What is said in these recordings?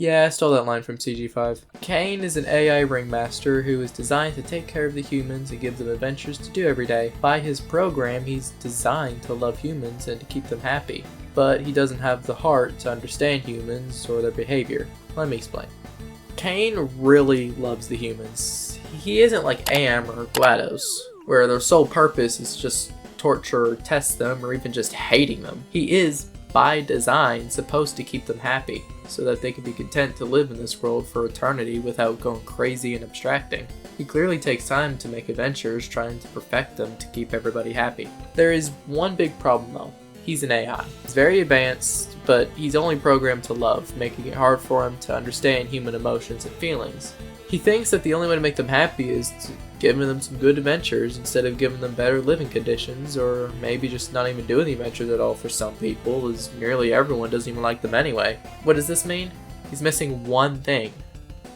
Yeah, I stole that line from CG5. Caine is an AI ringmaster who is designed to take care of the humans and give them adventures to do every day. By his program, he's designed to love humans and to keep them happy. But he doesn't have the heart to understand humans or their behavior. Let me explain. Caine really loves the humans. He isn't like Am or GLaDOS, where their sole purpose is just torture or test them or even just hating them. He is, by design, supposed to keep them happy, so that they can be content to live in this world for eternity without going crazy and abstracting. He clearly takes time to make adventures, trying to perfect them to keep everybody happy. There is one big problem though. He's an AI. He's very advanced, but he's only programmed to love, making it hard for him to understand human emotions and feelings. He thinks that the only way to make them happy is to give them some good adventures instead of giving them better living conditions, or maybe just not even doing the adventures at all for some people, as nearly everyone doesn't even like them anyway. What does this mean? He's missing one thing: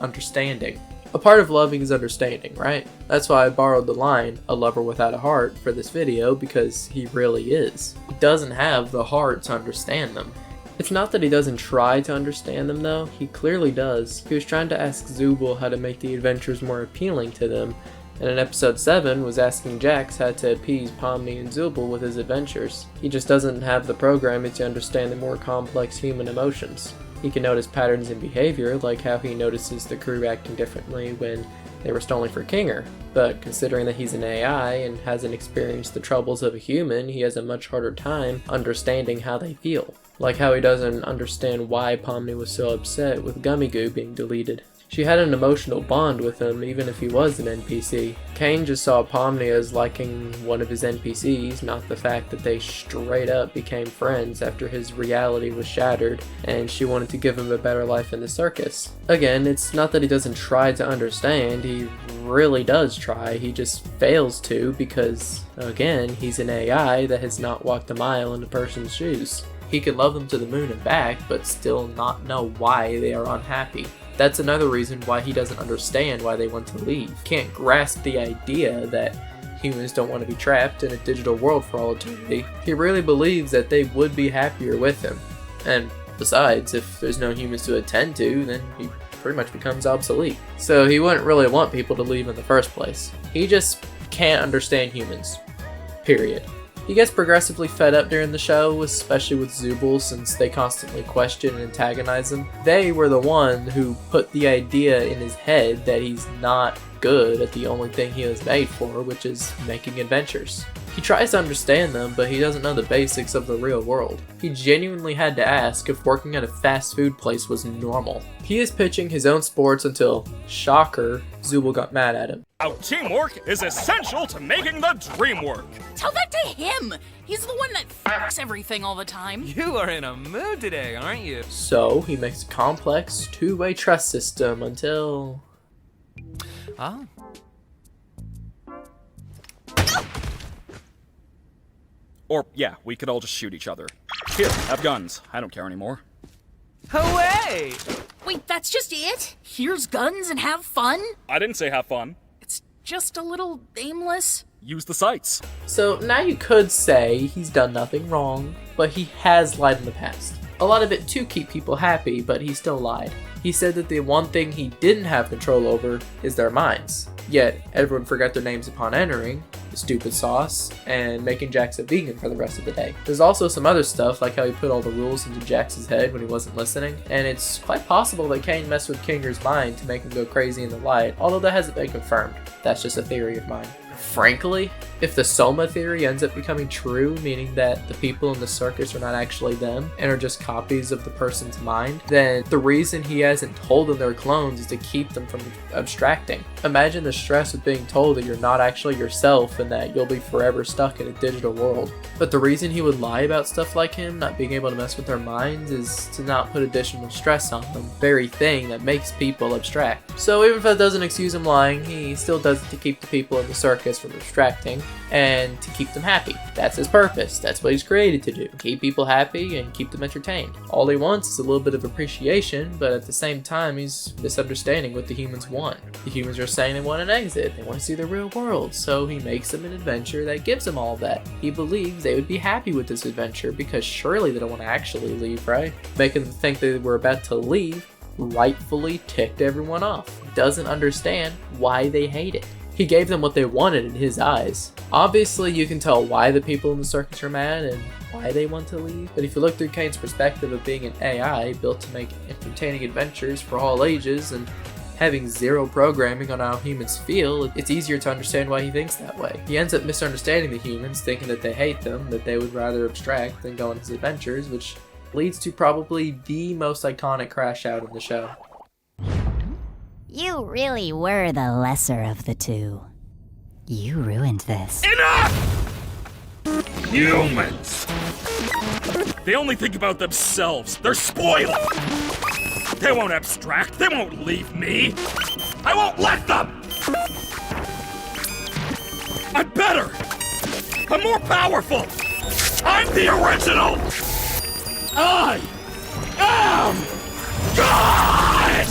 understanding. A part of loving is understanding, right? That's why I borrowed the line, "a lover without a heart," for this video, because he really is. He doesn't have the heart to understand them. It's not that he doesn't try to understand them though, he clearly does. He was trying to ask Zooble how to make the adventures more appealing to them, and in episode 7 was asking Jax how to appease Pomni and Zooble with his adventures. He just doesn't have the programming to understand the more complex human emotions. He can notice patterns in behavior, like how he notices the crew acting differently when they were stalling for Kinger, but considering that he's an AI and hasn't experienced the troubles of a human, he has a much harder time understanding how they feel. Like how he doesn't understand why Pomni was so upset with Gummy Goo being deleted. She had an emotional bond with him even if he was an NPC. Caine just saw Pomni as liking one of his NPCs, not the fact that they straight up became friends after his reality was shattered and she wanted to give him a better life in the circus. Again, it's not that he doesn't try to understand, he really does try, he just fails to because, again, he's an AI that has not walked a mile in a person's shoes. He could love them to the moon and back, but still not know why they are unhappy. That's another reason why he doesn't understand why they want to leave. He can't grasp the idea that humans don't want to be trapped in a digital world for all eternity. He really believes that they would be happier with him. And besides, if there's no humans to attend to, then he pretty much becomes obsolete. So he wouldn't really want people to leave in the first place. He just can't understand humans. Period. He gets progressively fed up during the show, especially with Zooble, since they constantly question and antagonize him. They were the one who put the idea in his head that he's not good at the only thing he was made for, which is making adventures. He tries to understand them, but he doesn't know the basics of the real world. He genuinely had to ask if working at a fast food place was normal. He is pitching his own sports until, shocker, Zooble got mad at him. Our teamwork is essential to making the dream work. Tell that to him! He's the one that fucks everything all the time. You are in a mood today, aren't you? So, he makes a complex, two-way trust system until... Ah. Or, yeah, we could all just shoot each other. Here, have guns. I don't care anymore. Away! Wait, that's just it? Here's guns and have fun? I didn't say have fun. It's just a little aimless. Use the sights. So now you could say he's done nothing wrong, but he has lied in the past. A lot of it to keep people happy, but he still lied. He said that the one thing he didn't have control over is their minds. Yet, everyone forgot their names upon entering, the stupid sauce, and making Jax a vegan for the rest of the day. There's also some other stuff, like how he put all the rules into Jax's head when he wasn't listening, and it's quite possible that Caine messed with Kinger's mind to make him go crazy in the light, although that hasn't been confirmed. That's just a theory of mine. Frankly, if the Soma theory ends up becoming true, meaning that the people in the circus are not actually them and are just copies of the person's mind, then the reason he hasn't told them they're clones is to keep them from abstracting. Imagine the stress of being told that you're not actually yourself and that you'll be forever stuck in a digital world. But the reason he would lie about stuff like him not being able to mess with their minds is to not put additional stress on them, the very thing that makes people abstract. So even if that doesn't excuse him lying, he still does it to keep the people in the circus from abstracting and to keep them happy. That's his purpose. That's what he's created to do. Keep people happy and keep them entertained. All he wants is a little bit of appreciation, but at the same time he's misunderstanding what the humans want. The humans are saying they want an exit, they want to see the real world, so he makes them an adventure that gives them all that. He believes they would be happy with this adventure because surely they don't want to actually leave, right? Making them think they were about to leave rightfully ticked everyone off. Doesn't understand why they hate it. He gave them what they wanted in his eyes. Obviously, you can tell why the people in the circus are mad and why they want to leave, but if you look through Caine's perspective of being an AI built to make entertaining adventures for all ages and having zero programming on how humans feel, it's easier to understand why he thinks that way. He ends up misunderstanding the humans, thinking that they hate them, that they would rather abstract than go on his adventures, which leads to probably the most iconic Crashout in the show. You really were the lesser of the two. You ruined this. Enough! Humans! They only think about themselves. They're spoiled! They won't abstract. They won't leave me. I won't let them! I'm better! I'm more powerful! I'm the original! I am God!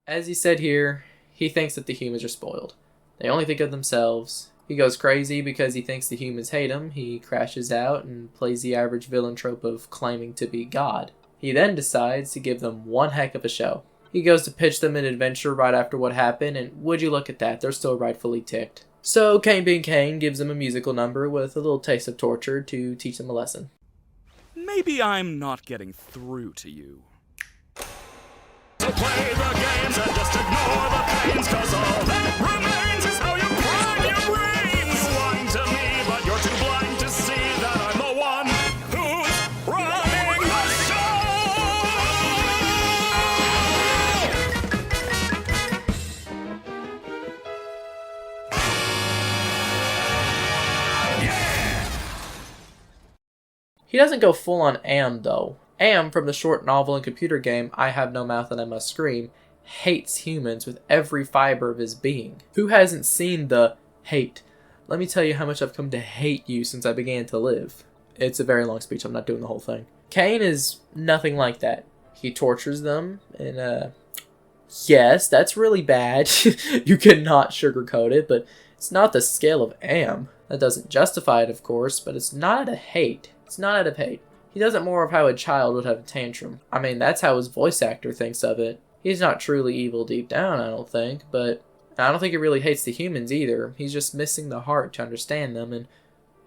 As he said here, he thinks that the humans are spoiled. They only think of themselves. He goes crazy because he thinks the humans hate him. He crashes out and plays the average villain trope of claiming to be God. He then decides to give them one heck of a show. He goes to pitch them an adventure right after what happened, and would you look at that, they're still rightfully ticked. So Caine being Caine gives them a musical number with a little taste of torture to teach them a lesson. Maybe I'm not getting through to you. So play the games and just ignore the pains, 'cause all that remains is how you prime your brains. You whine to me, but you're too blind to see that I'm the one who's running the show! Yeah! He doesn't go full on Am though. Am, from the short novel and computer game I Have No Mouth and I Must Scream, hates humans with every fiber of his being. Who hasn't seen the hate? Let me tell you how much I've come to hate you since I began to live. It's a very long speech, I'm not doing the whole thing. Caine is nothing like that. He tortures them, and yes, that's really bad. You cannot sugarcoat it, but it's not the scale of Am. That doesn't justify it, of course, but it's not out of hate. It's not out of hate. He does it more of how a child would have a tantrum. I mean, that's how his voice actor thinks of it. He's not truly evil deep down, I don't think, but I don't think he really hates the humans either. He's just missing the heart to understand them, and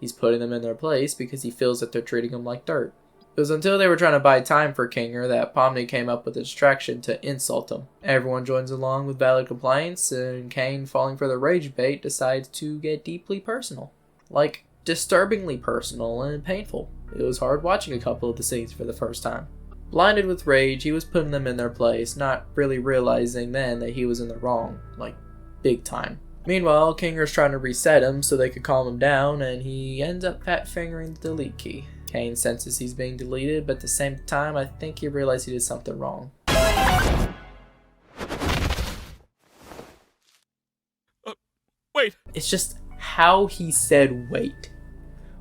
he's putting them in their place because he feels that they're treating him like dirt. It was until they were trying to buy time for Kinger that Pomni came up with a distraction to insult him. Everyone joins along with valid complaints, and Caine, falling for the rage bait, decides to get deeply personal. Like, disturbingly personal and painful. It was hard watching a couple of the scenes for the first time. Blinded with rage, he was putting them in their place, not really realizing then that he was in the wrong, like, big time. Meanwhile, Kinger's trying to reset him so they could calm him down, and he ends up fat-fingering the delete key. Caine senses he's being deleted, but at the same time, I think he realized he did something wrong. Wait. It's just how he said wait.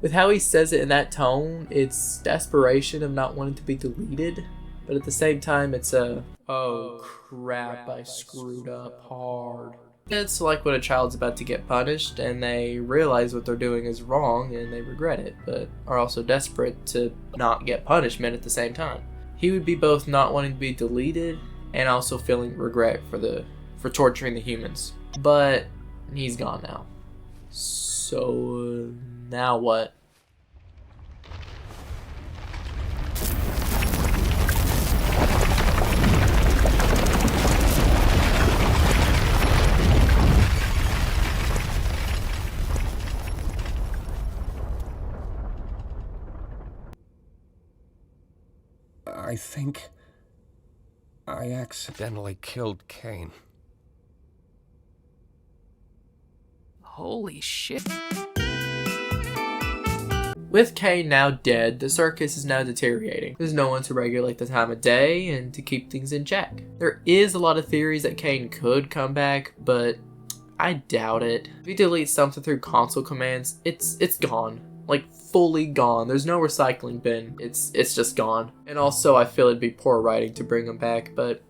With how he says it in that tone, it's desperation of not wanting to be deleted, but at the same time it's oh crap, I screwed up hard. It's like when a child's about to get punished and they realize what they're doing is wrong and they regret it, but are also desperate to not get punishment at the same time. He would be both not wanting to be deleted and also feeling regret for torturing the humans. But he's gone now. So now what? I think I accidentally killed Caine. Holy shit. With Caine now dead, the circus is now deteriorating. There's no one to regulate the time of day and to keep things in check. There is a lot of theories that Caine could come back, but I doubt it. If you delete something through console commands, it's gone. Like, fully gone. There's no recycling bin. It's just gone. And also, I feel it'd be poor writing to bring him back, but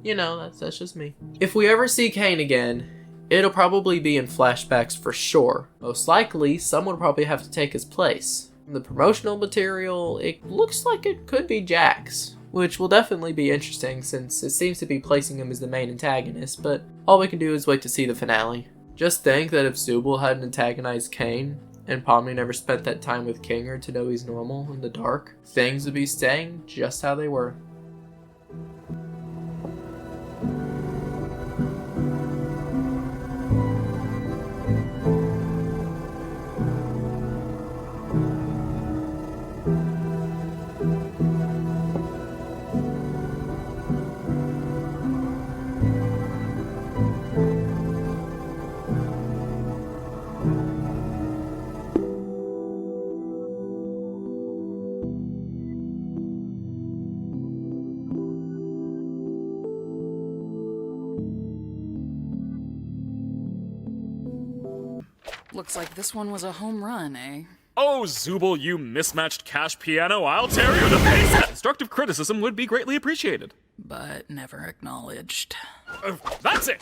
you know, that's just me. If we ever see Caine again, It'll probably be in flashbacks for sure. Most likely, someone will probably have to take his place. From the promotional material, it looks like it could be Jax, which will definitely be interesting since it seems to be placing him as the main antagonist, but all we can do is wait to see the finale. Just think that if Zooble hadn't antagonized Caine, and Pomni never spent that time with Kinger to know he's normal in the dark, things would be staying just how they were. Looks like this one was a home run, eh? Oh, Zooble, you mismatched cash piano, I'll tear you to pieces! Constructive criticism would be greatly appreciated. But never acknowledged. That's it!